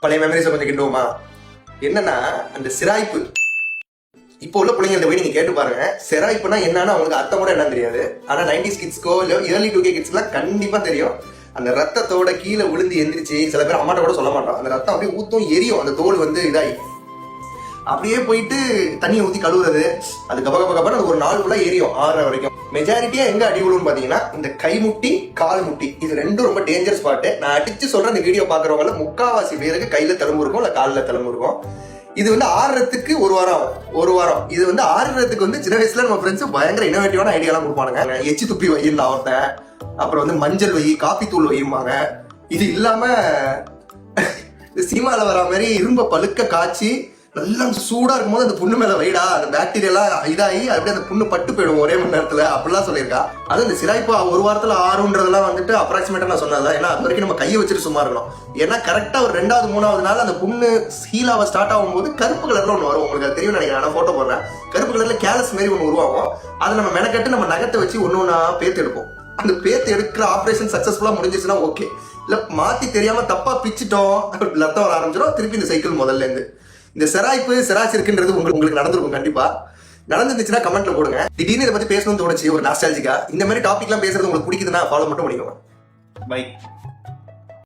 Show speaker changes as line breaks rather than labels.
பழைய மெமரிஸை கொஞ்சம் கிட்டுவோமா? என்னன்னா அந்த சிராய்ப்பு, இப்போ உள்ள பிள்ளைங்கள்ட்ட போய் நீங்க கேட்டு பாருங்க, சிராய்ப்புனா என்னன்னு அவங்களுக்கு அர்த்தம் கூட என்னன்னு தெரியாது. ஆனா 90s கிட்ஸ்க்கோ இல்ல ஏர்லி 2K கிட்ஸ்க்குலாம் கண்டிப்பா தெரியும். அந்த ரத்தத்தோட கீழே விழுந்து எந்திரிச்சு, சில பேர் அம்மாட்ட கூட சொல்ல மாட்டோம், அந்த ரத்தம் அப்படியே ஊத்தும் எரியும், அந்த தோல் வந்து இதாகி அப்படியே போயிட்டு தண்ணியை ஊற்றி கழுவுறது, அது கபகபகப்பன்னு அது ஒரு நாள் ஃபுல்லா எரியும் 6 வரைக்கும். மெஜாரிட்டியா எங்க அடி விழுன்னு பாத்தீங்கன்னா இந்த கைமுட்டி கால் முட்டி, இது ரெண்டும் ரொம்ப டேஞ்சர் ஸ்பாட். நான் அடிச்சு சொல்றேன், இந்த வீடியோ பாக்குறவங்கள முக்காவாசி பேருக்கு கையில தழும்பு இருக்கும் இல்ல காலில் தழும்பு இருக்கும். இது வந்து ஆறுறதுக்கு ஒரு வாரம் இது வந்து ஆறுறதுக்கு வந்து சின்ன வயசுல நம்ம ஃப்ரெண்ட்ஸ் பயங்கர இன்னோவேட்டிவான ஐடியாலாம் கொடுப்பானுங்க. எச்சி துப்பி வையிருந்தா ஒருத்தன், அப்புறம் வந்து மஞ்சள் வை, காப்பி தூள் வையுமாங்க. இது இல்லாம சினிமால வர மாதிரி இரும்ப பழுக்க காய்ச்சி நல்லா சூடா இருக்கும்போது அந்த புண்ணு மேல வைடா, அந்த பாக்டீரியெல்லாம் இதாகி அப்படியே அந்த புண்ணு பட்டு போயிடும் ஒரே மணி நேரத்துல, அப்படிலாம் சொல்லியிருக்கா. அது இந்த சிராய்ப்பு ஒரு வாரத்துல ஆறுன்றதெல்லாம் வந்துட்டு அப்ராக்சிமேட்டா நான் சொன்னதான். ஏன்னா அது வரைக்கும் நம்ம கையை வச்சுட்டு சும்மா இருக்கணும். ஏன்னா கரெக்டா ஒரு 2வது 3வது நாள் அந்த புண்ணு ஹீலாவ ஸ்டார்ட் ஆகும்போது கருப்பு கலர்ல ஒன்று வரும், உங்களுக்கு அது தெரியும் நினைக்கிறேன். நான் போட்டோ போடுறேன், கருப்பு கலர்ல கேலஸ் மாதிரி ஒன்று உருவாகும். அதை நம்ம மெனக்கட்டு நம்ம நகத்தை வச்சு ஒன்னொன்னா பேத்து எடுப்போம். அந்த பேத்து எடுக்கிற ஆப்ரேஷன் சக்சஸ்ஃபுல்லா முடிஞ்சிச்சுன்னா ஓகே. இல்ல மாத்தி தெரியாம தப்பா பிச்சுட்டோம், ரத்தம் வர ஆரம்பிச்சிடும், திருப்பி இந்த சைக்கிள் முதல்ல இருந்து. இந்த சிராய்ப்பு சிராய்ச்சி இருக்குன்றது உங்களுக்கு நடந்திருக்கும், கண்டிப்பா நடந்துருந்துச்சுன்னா கமெண்ட்ல போடுங்க. திடீர்னு இதை பத்தி பேசணும்னு தோணுச்சு ஒரு நாஸ்டாலஜிக்கா. இந்த மாதிரி டாபிக்லாம் பேசுறது உங்களுக்கு பிடிக்குதுன்னா ஃபாலோ மட்டும் பண்ணிக்கோங்க. பை.